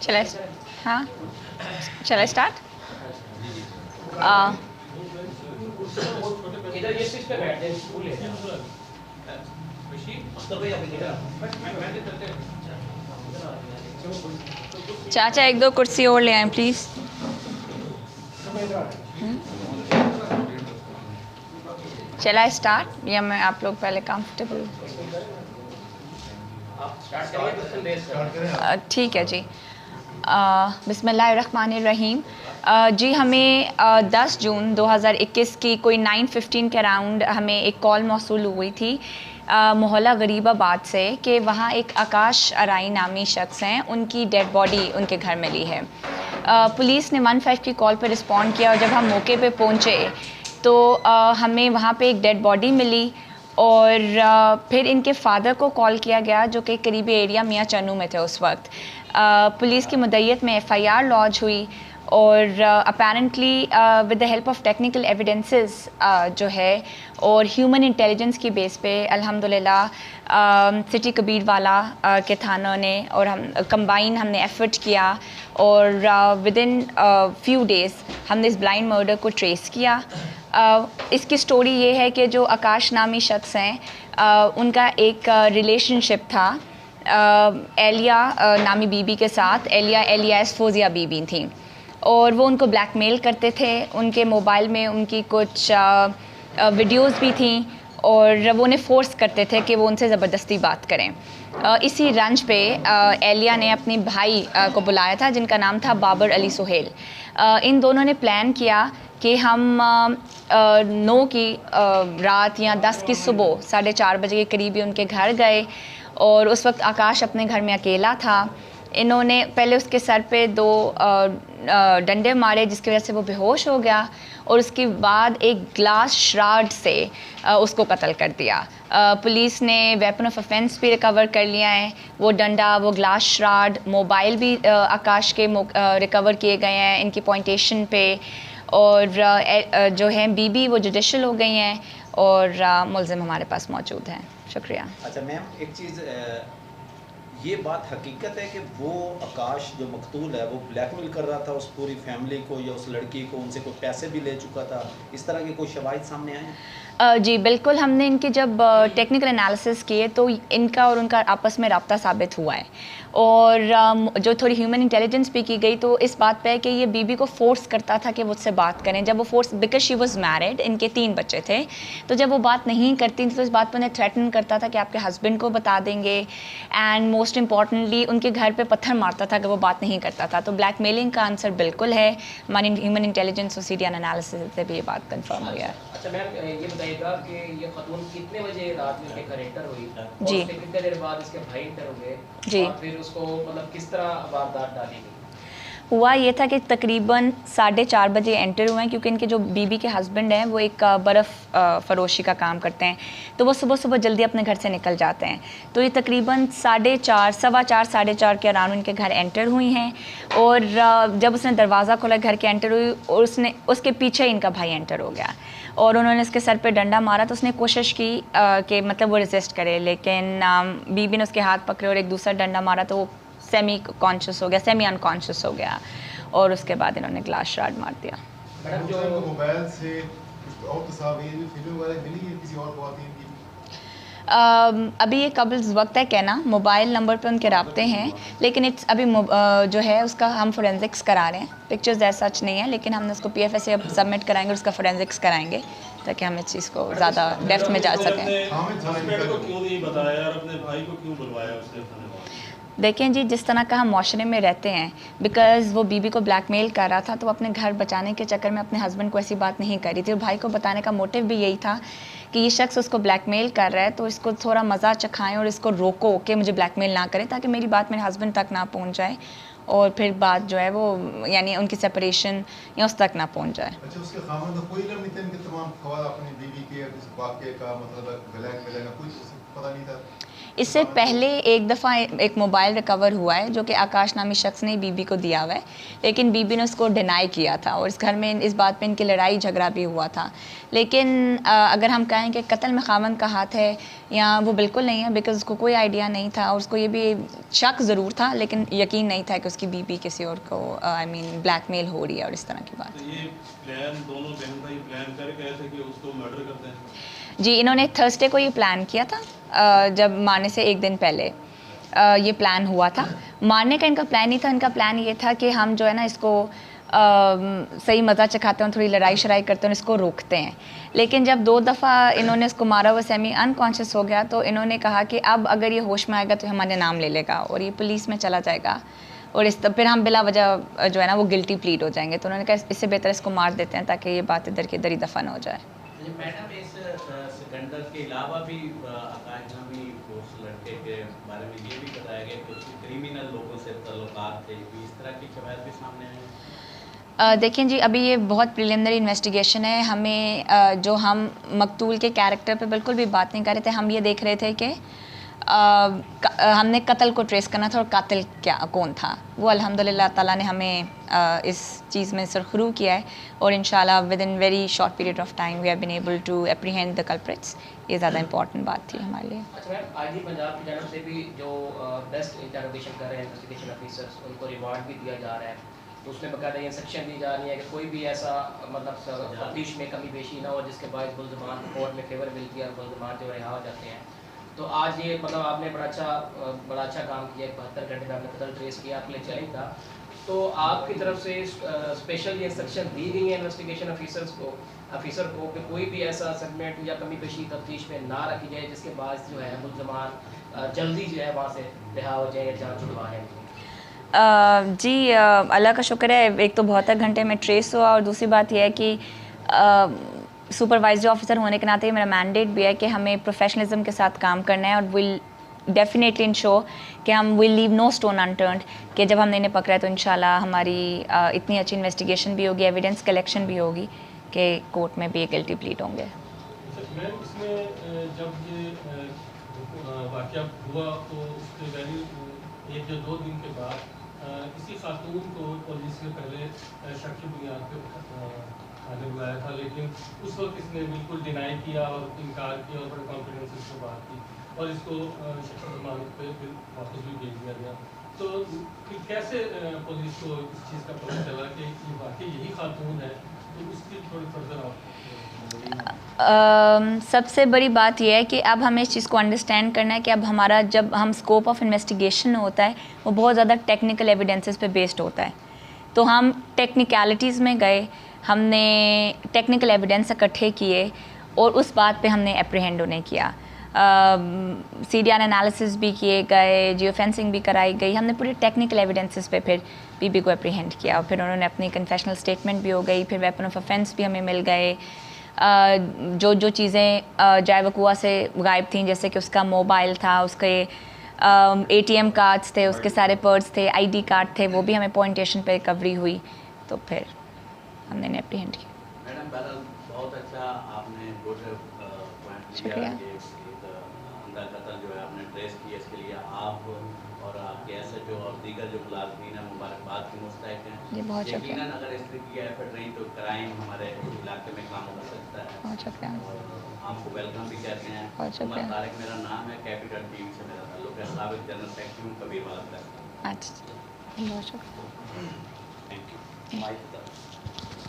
चले हाँ चले स्टार्ट। इधर ये स्विच पे बैठ जाए भूले चाचा एक दो कुर्सी और ले आए प्लीज़। चला स्टार्ट या मैं आप लोग पहले कंफर्टेबल? ठीक है जी। बिस्मिल्लाहिर्रहमानिर्रहीम। जी हमें 10 जून 2021 की कोई 9:15 के अराउंड हमें एक कॉल मौसूल हुई थी मोहल्ला गरीबाबाद से कि वहाँ एक आकाश अराई नामी शख्स हैं, उनकी डेड बॉडी उनके घर मिली है। पुलिस ने 15 की कॉल पर रिस्पॉन्ड किया और जब हम मौके पे पहुँचे तो हमें वहाँ पे एक डेड बॉडी मिली और फिर इनके फादर को कॉल किया गया जो कि करीबी एरिया मियाँ चन्नू में थे उस वक्त। पुलिस की मुद्दत में FIR लॉन्च हुई और apparently with the help of technical evidences जो है और ह्यूमन इंटेलिजेंस की बेस पे अल्हम्दुलिल्लाह सिटी कबीरवाला के थानों ने और हम कंबाइन हमने एफर्ट किया और विद इन फ्यू डेज़ हमने इस ब्लाइंड मर्डर को ट्रेस किया। इसकी स्टोरी ये है कि जो आकाश नामी शख्स हैं उनका एक रिलेशनशिप था एलिया नामी बीबी के साथ। एलिया एलियास फोजिया बीबी थी और वो उनको ब्लैकमेल करते थे। उनके मोबाइल में उनकी कुछ वीडियोस भी थी और वो उन्हें फ़ोर्स करते थे कि वो उनसे ज़बरदस्ती बात करें। इसी रंज पे एलिया ने अपनी भाई को बुलाया था जिनका नाम था बाबर अली सुहेल। इन दोनों ने प्लान किया कि हम 9 की रात या 10 की सुबह 4:30 बजे के करीब ही उनके घर गए और उस वक्त आकाश अपने घर में अकेला था। इन्होंने पहले उसके सर पे 2 डंडे मारे जिसकी वजह से वो बेहोश हो गया और उसके बाद एक ग्लास श्राड से उसको कत्ल कर दिया। पुलिस ने वेपन ऑफ ऑफेंस भी रिकवर कर लिया है, वो डंडा, वो ग्लास श्राड, मोबाइल भी आकाश के रिकवर किए गए हैं इनकी पॉइंटेशन पे और जो है बीबी वो जुडिशल हो गई हैं और मुलजिम हमारे पास मौजूद हैं। शुक्रिया। अच्छा मैम, एक चीज़ ये बात हकीकत है कि वो आकाश जो मकतूल है वो ब्लैकमेल कर रहा था उस पूरी फैमिली को या उस लड़की को, उनसे कोई पैसे भी ले चुका था, इस तरह के कोई शवाहिद सामने आए? जी बिल्कुल, हमने इनके जब टेक्निकल एनालिसिस किए तो इनका और उनका आपस में रब्ता साबित हुआ है और जो थोड़ी ह्यूमन इंटेलिजेंस भी की गई तो इस बात पे है कि ये बीबी को फोर्स करता था कि मुझसे बात करें। जब वो force, because she was married, इनके 3 बच्चे थे, तो जब वो बात नहीं करती थी तो इस बात पर उन्हें थ्रेटन करता था कि आपके हस्बैंड को बता देंगे एंड मोस्ट इंपॉर्टेंटली उनके घर पे पत्थर मारता था कि वो बात नहीं करता था। तो ब्लैकमेलिंग का आंसर बिल्कुल है। हमारी ह्यूमन इंटेलिजेंस और सीडीएन एनालिसिस से भी ये बात कन्फर्म हुई है। अच्छा मैम, ये बताइएगा कि ये खतून कितने बजे रात में घर एंटर हुई जी, और कितने देर बाद इसके भाई एंटर हुए जी, और फिर उसको मतलब किस तरह वारदात डाली गई? हुआ ये था कि तकरीबन 4:30 बजे एंटर हुए हैं क्योंकि इनके जो बीबी के हस्बैंड हैं वो एक बर्फ़ फ़रोशी का काम करते हैं, तो वो सुबह सुबह जल्दी अपने घर से निकल जाते हैं। तो ये तकरीबन 4:30, 4:15, 4:30 के अराउंड इनके घर एंटर हुई हैं और जब उसने दरवाज़ा खोला घर के एंटर हुई और उसके पीछे इनका भाई एंटर हो गया और उन्होंने इसके सर पे डंडा मारा। तो उसने कोशिश की कि मतलब वो रेजिस्ट करे, लेकिन बीबी ने उसके हाथ पकड़े और एक दूसरा डंडा मारा तो वो सेमी कॉन्शियस हो गया, सेमी अनकॉन्शियस हो गया और उसके बाद इन्होंने ग्लास शार्ड मार दिया। मैडम जो मोबाइल से और तस्वीर फिल्म वगैरह मिली है किसी और ख़वातीन की? अभी ये कबल वक्त है कहना, मोबाइल नंबर पे उनके राब्ते हैं लेकिन इट्स अभी जो है उसका हम फोरेंसिक्स करा रहे हैं। पिक्चर्स ऐसा सच नहीं है लेकिन हमने उसको PFS से अब सबमिट कराएंगे, उसका फोरेंसिक्स कराएंगे ताकि हम इस चीज़ को ज़्यादा डेप्थ में जा सकें। देखें जी, जिस तरह का हम माशरे में रहते हैं, बिकॉज़ वो बीबी को ब्लैकमेल कर रहा था तो वो अपने घर बचाने के चक्कर में अपने हस्बैंड को ऐसी बात नहीं करी थी और भाई को बताने का मोटिव भी यही था कि ये शख्स उसको ब्लैकमेल कर रहा है तो इसको थोड़ा मज़ा चखाएं और इसको रोको कि मुझे ब्लैकमेल ना करें ताकि मेरी बात मेरे हस्बैंड तक ना पहुंच जाए और फिर बात जो है वो यानी उनकी सेपरेशन या उस तक ना पहुंच जाए। अच्छा, उसके खामन का कोई इल्म नहीं था इनके तमाम ख़वात अपनी बीवी के इस वाक़े का, मतलब ब्लैकमेल का कुछ पता नहीं था? इससे पहले एक दफ़ा एक मोबाइल रिकवर हुआ है जो कि आकाश नामी शख्स ने बीबी को दिया हुआ है, लेकिन बीबी ने उसको डिनाई किया था और इस घर में इस बात पे इनकी लड़ाई झगड़ा भी हुआ था। लेकिन अगर हम कहें कि कत्ल में खामन का हाथ है या वो बिल्कुल नहीं है, बिकॉज़ उसको कोई आइडिया नहीं था और उसको ये भी शक ज़रूर था लेकिन यकीन नहीं था कि उसकी बीबी किसी और को ब्लैकमेल हो रही है और इस तरह की बात। तो ये प्लान दोनों बहन भाई प्लान कर गए थे कि उसको मर्डर कर दें? जी, इन्होंने थर्सडे को ये प्लान किया था, जब मारने से एक दिन पहले ये प्लान हुआ था। मारने का इनका प्लान नहीं था, इनका प्लान ये था कि हम जो है ना इसको सही मज़ा चखाते हैं, थोड़ी लड़ाई शराई करते हैं, इसको रोकते हैं। लेकिन जब 2 दफ़ा इन्होंने इसको मारा, वो सेमी अनकॉन्शियस हो गया, तो इन्होंने कहा कि अब अगर ये होश में आएगा तो हमारे नाम ले लेगा और ये पुलिस में चला जाएगा और फिर हम बिला वजह जो है ना वो गिल्टी प्लीड हो जाएंगे। तो उन्होंने कहा इससे बेहतर इसको मार देते हैं ताकि ये बात इधर की इधर ही दफन हो जाए। मैडम, इस सिकंदर के अलावा भी आकाश नामी उस लड़के के बारे में ये भी बताया गया कि उसके क्रिमिनल लोगों से ताल्लुकात थे, इस तरह की शवायद भी सामने आए। देखें जी, अभी ये बहुत प्रिलिमिनरी इन्वेस्टिगेशन है। हमें जो हम मकतूल के कैरेक्टर पे बिल्कुल भी बात नहीं कर रहे थे, हम ये देख रहे थे कि हमने कत्ल को ट्रेस करना था और कातिल कौन था। वो अल्हम्दुलिल्लाह ताला ने हमें इस चीज़ में सरखरू किया है और इंशाल्लाह within very short period of time we have been able to apprehend the culprits. ये ज़्यादा इंपॉर्टेंट बात थी हमारे लिए। अच्छा मैम, आईजी पंजाब की जानब से भी जो बेस्ट इंटरोगेशन कर रहे हैं इन्वेस्टिगेशन ऑफिसर्स, उनको रिवार्ड भी दिया जा रहा है, तो उसमें बाकायदा इंस्ट्रक्शन दी जा रही है कि कोई भी ऐसा मतलब तफ्तीश में कमी पेशी ना हो जिसके बाद मुलजमान कोर्ट में फेवर मिलती है और मुलजमान जो रिहा हो जाते हैं। तो आज ये मतलब आपने बड़ा अच्छा काम किया, 72 घंटे में आपने कत्ल ट्रेस किया, आपके लिए चैलेंज था। तो आपकी तरफ से स्पेशल इंस्ट्रक्शन दी गई है इन्वेस्टिगेशन ऑफिसर को कि कोई भी ऐसा सेगमेंट या कमी पेशी तफ्तीश में ना रखी जाए जिसके बाद जो है मुलजमान जल्दी जो है वहाँ से रिहा हो जाए, जान छुड़वा है। जी, अल्लाह का शुक्र है, एक तो 72 घंटे में ट्रेस हुआ और दूसरी बात यह है कि सुपरवाइजरी ऑफिसर होने के नाते मेरा मैंडेट भी है कि हमें प्रोफेशनलिज्म के साथ काम करना है और विल डेफिनेटली इंश्योर कि हम will leave no stone unturned, कि जब हमने इन्हें पकड़ा है तो इंशाल्लाह हमारी इतनी अच्छी इन्वेस्टिगेशन भी होगी, एविडेंस कलेक्शन भी होगी कि कोर्ट में भी गिल्टी प्लीड होंगे। मैम, इसमें जब ये वाक़या हुआ तो उसके यानी 1 या 2 दिन के बाद किसी खातून को पुलिस ने पहले शक की बुनियाद पर थाने बुलाया था, लेकिन उस वक्त इसने बिल्कुल डिनाई किया और इनकार किया और बड़े कॉन्फिडेंस से बात की और इसको जमानत पे फिर वापस भी भेज दिया गया। तो फिर कैसे पुलिस को इस चीज़ का पता चला कि ये वाकई यही खातून है? तो उसकी थोड़ी फर्दर आप सबसे बड़ी बात यह है कि अब हमें इस चीज़ को अंडरस्टैंड करना है कि अब हमारा जब हम स्कोप ऑफ इन्वेस्टिगेशन होता है वो बहुत ज़्यादा टेक्निकल एविडेंसेस पे बेस्ड होता है। तो हम टेक्निकलिटीज़ में गए, हमने टेक्निकल एविडेंस इकट्ठे किए और उस बात पे हमने एप्रीहेंड उन्हें किया। CDR एनालिसिस भी किए गए, जियो फेंसिंग भी कराई गई, हमने पूरे टेक्निकल एविडेंसेस पे फिर बीबी को एप्रीहेंड किया और फिर उन्होंने अपनी कन्फेशनल स्टेटमेंट भी हो गई, फिर वेपन ऑफ ऑफेंस भी हमें मिल गए। जो चीज़ें जाए वकुआ से गायब थी, जैसे कि उसका मोबाइल था, उसके ATM कार्ड्स थे, उसके सारे पर्स थे, ID कार्ड थे, वो भी हमें पॉइंटेशन पे रिकवरी हुई, तो फिर हमने इन्हें एप्रीहेंड किया। मैडम, बहरहाल बहुत अच्छा आपने गुड पॉइंट लिया कि अंधा कत्ल जो है आपने ट्रेस किया, इसके लिए आप और आपके SHO और दीगर जो मुलाजमीन हैं मुबारकबाद के मुस्तहिक हैं। जी, बहुत शुक्रिया। यकीनन अगर इस तरह की एफर्ट रही तो क्राइम हमारे इलाके में कम हो सकता है। बहुत शुक्रिया। और आपको वेलकम भी कहते हैं। बहुत शुक्रिया। उमर तारिक मेरा नाम है, कैपिटल TV से मेरा ताल्लुक है, साबिक जनरल सेक्रेटरी हूँ कबीर वाला। अच्छा, बहुत शुक्रिया। Thank you.